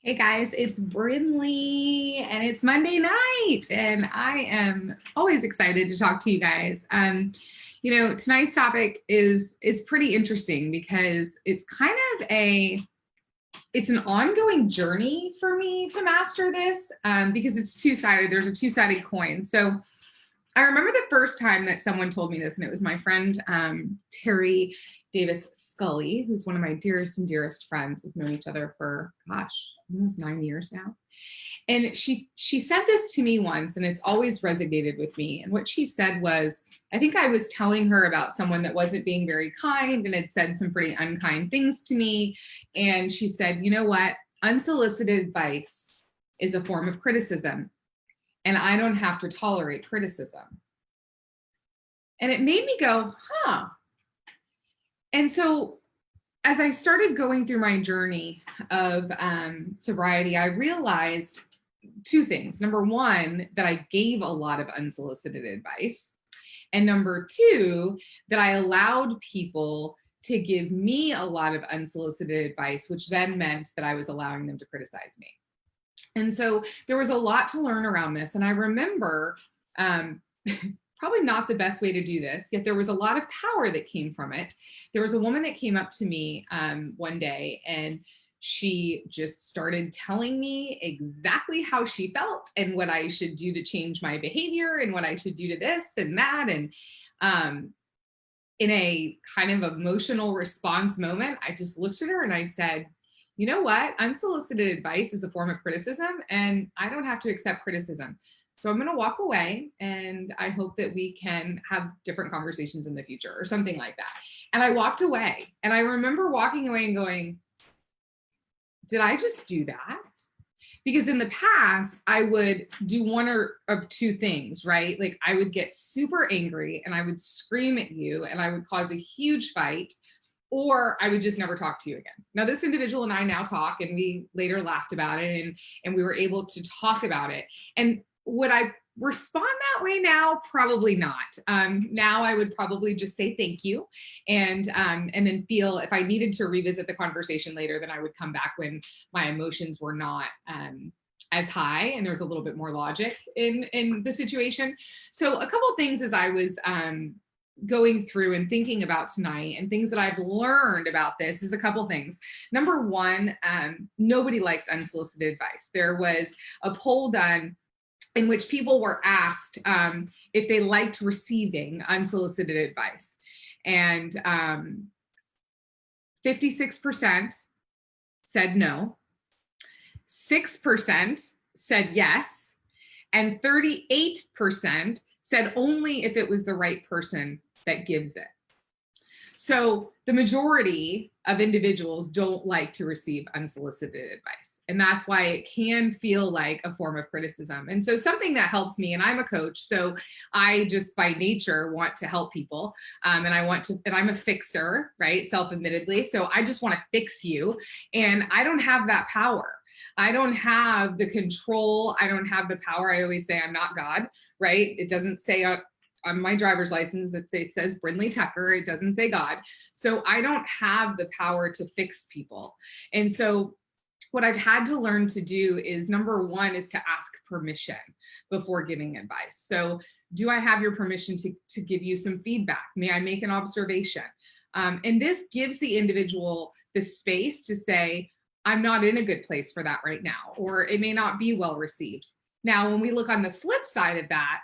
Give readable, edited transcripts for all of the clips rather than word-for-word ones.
Hey guys, it's Brindley and it's Monday night and I am always excited to talk to you guys. Tonight's topic is pretty interesting because it's kind of it's an ongoing journey for me to master this because it's two-sided. There's a two-sided coin. So I remember the first time that someone told me this, and it was my friend Terry Davis Scully, who's one of my dearest and dearest friends. We've known each other for, almost 9 years now. And she said this to me once, and it's always resonated with me. And what she said was, I think I was telling her about someone that wasn't being very kind and had said some pretty unkind things to me. And she said, you know what? Unsolicited advice is a form of criticism, and I don't have to tolerate criticism. And it made me go, huh. And so as I started going through my journey of sobriety, I realized two things. Number one, that I gave a lot of unsolicited advice. And number two, that I allowed people to give me a lot of unsolicited advice, which then meant that I was allowing them to criticize me. And so there was a lot to learn around this. And I remember probably not the best way to do this, yet there was a lot of power that came from it. There was a woman that came up to me one day, and she just started telling me exactly how she felt and what I should do to change my behavior and what I should do to this and that. And in a kind of emotional response moment, I just looked at her and I said, you know what? Unsolicited advice is a form of criticism, and I don't have to accept criticism. So I'm going to walk away, and I hope that we can have different conversations in the future or something like that. And I walked away, and I remember walking away and going, did I just do that? Because in the past, I would do one of two things, right? Like I would get super angry and I would scream at you and I would cause a huge fight, or I would just never talk to you again. Now, this individual and I now talk, and we later laughed about it, and we were able to talk about it. And would I respond that way now? Probably not. Now I would probably just say thank you, and then feel if I needed to revisit the conversation later, then I would come back when my emotions were not as high and there was a little bit more logic in the situation. So a couple things as I was going through and thinking about tonight, and things that I've learned about this is a couple things. Number one, nobody likes unsolicited advice. There was a poll done in which people were asked if they liked receiving unsolicited advice. And 56% said no, 6% said yes, and 38% said only if it was the right person that gives it. So the majority of individuals don't like to receive unsolicited advice. And that's why it can feel like a form of criticism. And so something that helps me, and I'm a coach, so I just by nature want to help people. And I'm a fixer, right? Self-admittedly. So I just want to fix you. And I don't have that power. I don't have the control. I don't have the power. I always say I'm not God, right? It doesn't say on my driver's license, it says Brindley Tucker. It doesn't say God. So I don't have the power to fix people. And so what I've had to learn to do is, number one, is to ask permission before giving advice. So do I have your permission to give you some feedback? May I make an observation? And this gives the individual the space to say, I'm not in a good place for that right now, or it may not be well received. Now, when we look on the flip side of that,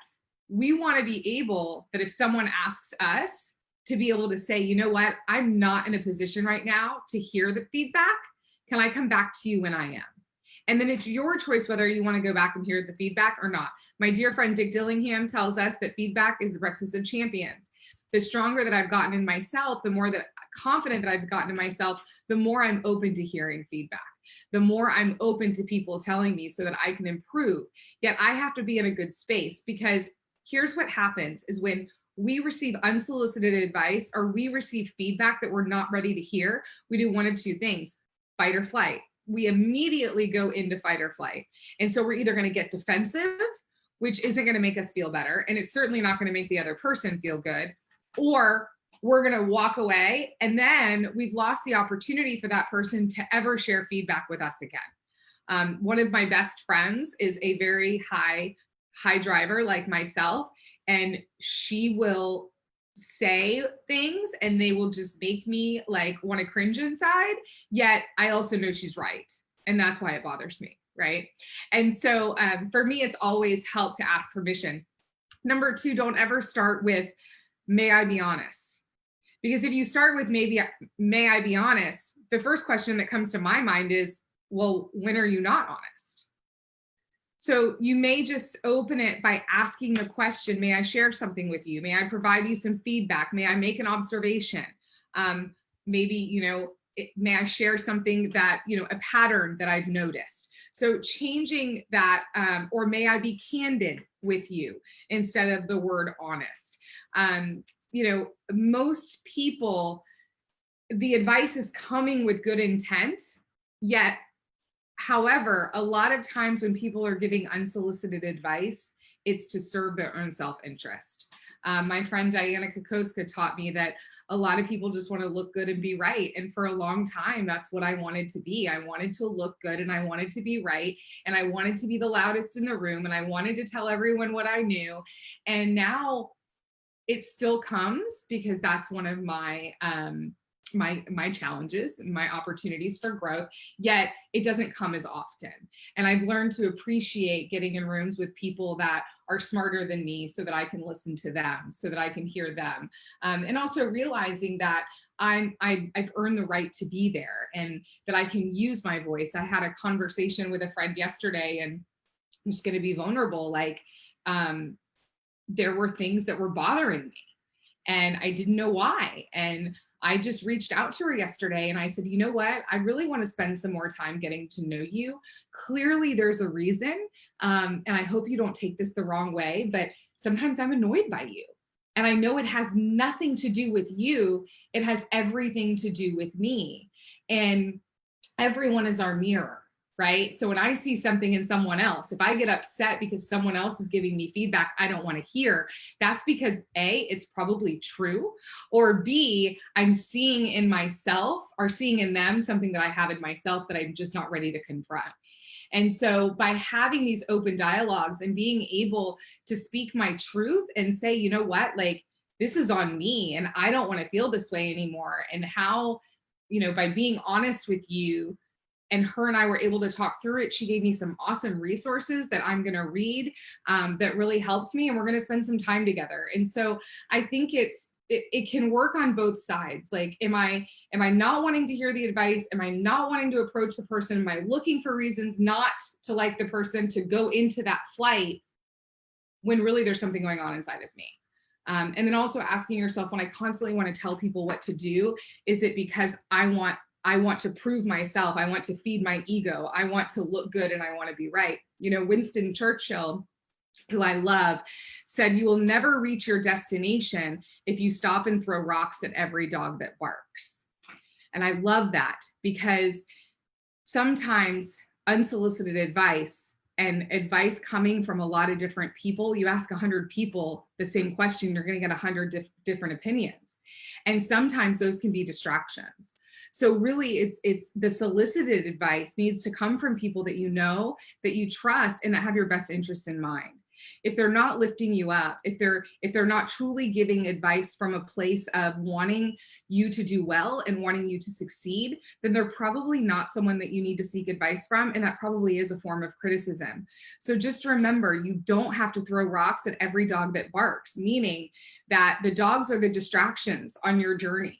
we want to be able that if someone asks us to be able to say, you know what, I'm not in a position right now to hear the feedback. Can I come back to you when I am? And then it's your choice whether you want to go back and hear the feedback or not. My dear friend Dick Dillingham tells us that feedback is the breakfast of champions. The stronger that I've gotten in myself, the more that confident that I've gotten in myself, the more I'm open to hearing feedback, the more I'm open to people telling me so that I can improve. Yet I have to be in a good space, because here's what happens is when we receive unsolicited advice or we receive feedback that we're not ready to hear, we do one of two things: fight or flight. We immediately go into fight or flight. And so we're either going to get defensive, which isn't going to make us feel better, and it's certainly not going to make the other person feel good, or we're going to walk away, and then we've lost the opportunity for that person to ever share feedback with us again. One of my best friends is a very high driver like myself, and she will say things and they will just make me like want to cringe inside. Yet I also know she's right. And that's why it bothers me. Right. And so for me, it's always helped to ask permission. Number two, don't ever start with, may I be honest? Because if you start with may I be honest, the first question that comes to my mind is, well, when are you not honest? So you may just open it by asking the question, may I share something with you? May I provide you some feedback? May I make an observation? Maybe, may I share something that, a pattern that I've noticed? So changing that, or may I be candid with you instead of the word honest? Most people, the advice is coming with good intent, yet, however, a lot of times when people are giving unsolicited advice, it's to serve their own self-interest. My friend Diana Kokoska taught me that a lot of people just want to look good and be right. And for a long time, that's what I wanted to be. I wanted to look good and I wanted to be right. And I wanted to be the loudest in the room. And I wanted to tell everyone what I knew. And it still comes because that's one of my my challenges and my opportunities for growth, yet it doesn't come as often. And I've learned to appreciate getting in rooms with people that are smarter than me so that I can listen to them, so that I can hear them. And also realizing that I've earned the right to be there and that I can use my voice. I had a conversation with a friend yesterday, and I'm just going to be vulnerable. Like, there were things that were bothering me and I didn't know why. And I just reached out to her yesterday and I said, you know what? I really want to spend some more time getting to know you. Clearly there's a reason. And I hope you don't take this the wrong way, but sometimes I'm annoyed by you. And I know it has nothing to do with you. It has everything to do with me. And everyone is our mirror. Right? So when I see something in someone else, if I get upset because someone else is giving me feedback I don't want to hear, that's because A, it's probably true, or B, I'm seeing in myself or seeing in them something that I have in myself that I'm just not ready to confront. And so by having these open dialogues and being able to speak my truth and say, you know what, like, this is on me and I don't want to feel this way anymore. And how, by being honest with you, and her and I were able to talk through it. She gave me some awesome resources that I'm going to read that really helps me. And we're going to spend some time together. And so I think it can work on both sides. Like, am I not wanting to hear the advice? Am I not wanting to approach the person? Am I looking for reasons not to like the person, to go into that flight when really there's something going on inside of me? And then also asking yourself, when I constantly want to tell people what to do, is it because I want to prove myself. I want to feed my ego. I want to look good and I want to be right. Winston Churchill, who I love, said, you will never reach your destination if you stop and throw rocks at every dog that barks. And I love that, because sometimes unsolicited advice and advice coming from a lot of different people, you ask 100 people the same question, you're going to get 100 different opinions. And sometimes those can be distractions. So really it's the solicited advice needs to come from people that you know, that you trust, and that have your best interest in mind. If they're not lifting you up, if they're not truly giving advice from a place of wanting you to do well and wanting you to succeed, then they're probably not someone that you need to seek advice from. And that probably is a form of criticism. So just remember, you don't have to throw rocks at every dog that barks, meaning that the dogs are the distractions on your journey.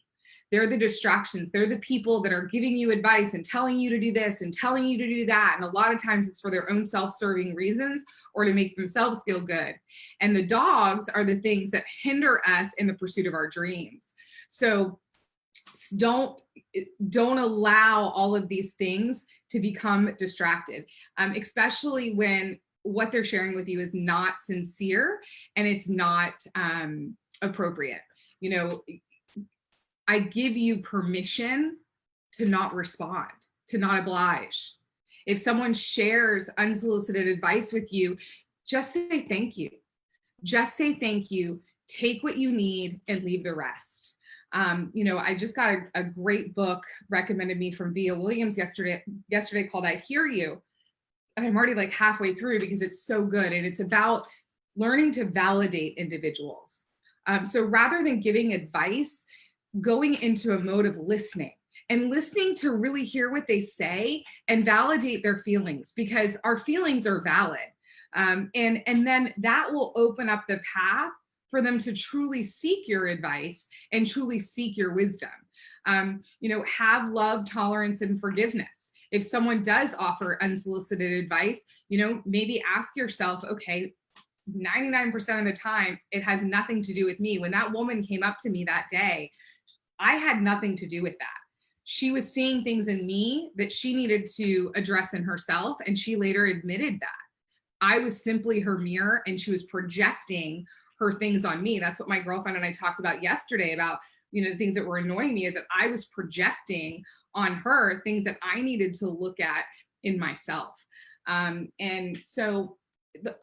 They're the distractions. They're the people that are giving you advice and telling you to do this and telling you to do that. And a lot of times it's for their own self-serving reasons or to make themselves feel good. And the dogs are the things that hinder us in the pursuit of our dreams. So don't allow all of these things to become distracted, especially when what they're sharing with you is not sincere and it's not appropriate. I give you permission to not respond, to not oblige. If someone shares unsolicited advice with you, just say thank you. Just say thank you, take what you need and leave the rest. I just got a great book recommended me from Via Williams yesterday called I Hear You. I'm already like halfway through because it's so good. And it's about learning to validate individuals. So rather than giving advice, going into a mode of listening and listening to really hear what they say and validate their feelings, because our feelings are valid. And then that will open up the path for them to truly seek your advice and truly seek your wisdom. Have love, tolerance, and forgiveness. If someone does offer unsolicited advice, maybe ask yourself, okay, 99% of the time, it has nothing to do with me. When that woman came up to me that day, I had nothing to do with that. She was seeing things in me that she needed to address in herself, and she later admitted that. I was simply her mirror, and she was projecting her things on me. That's what my girlfriend and I talked about yesterday about, the things that were annoying me, is that I was projecting on her things that I needed to look at in myself. And so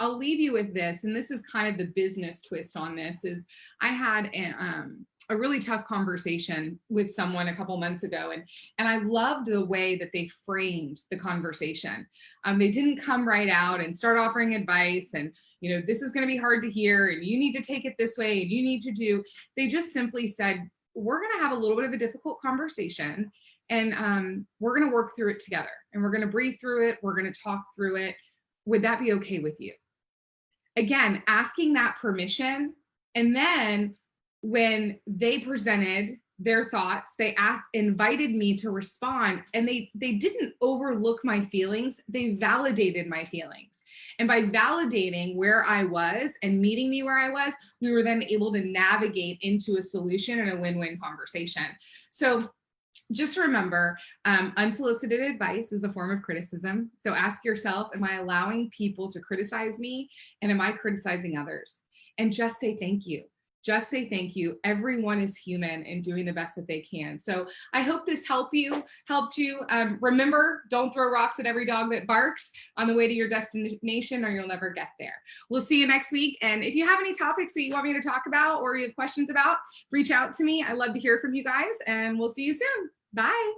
I'll leave you with this, and this is kind of the business twist on this, is I had a really tough conversation with someone a couple months ago, and I loved the way that they framed the conversation. They didn't come right out and start offering advice and, this is going to be hard to hear and you need to take it this way and you need to do. They just simply said, we're going to have a little bit of a difficult conversation, and we're going to work through it together, and we're going to breathe through it. We're going to talk through it. Would that be okay with you? Again, asking that permission. And then when they presented their thoughts, they invited me to respond, and they didn't overlook my feelings. They validated my feelings. And by validating where I was and meeting me where I was, we were then able to navigate into a solution and a win-win conversation. So just remember, unsolicited advice is a form of criticism. So ask yourself, am I allowing people to criticize me? And am I criticizing others? And just say thank you. Just say thank you. Everyone is human and doing the best that they can. So I hope this helped you. Remember, don't throw rocks at every dog that barks on the way to your destination, or you'll never get there. We'll see you next week. And if you have any topics that you want me to talk about or you have questions about, reach out to me. I love to hear from you guys, and we'll see you soon. Bye.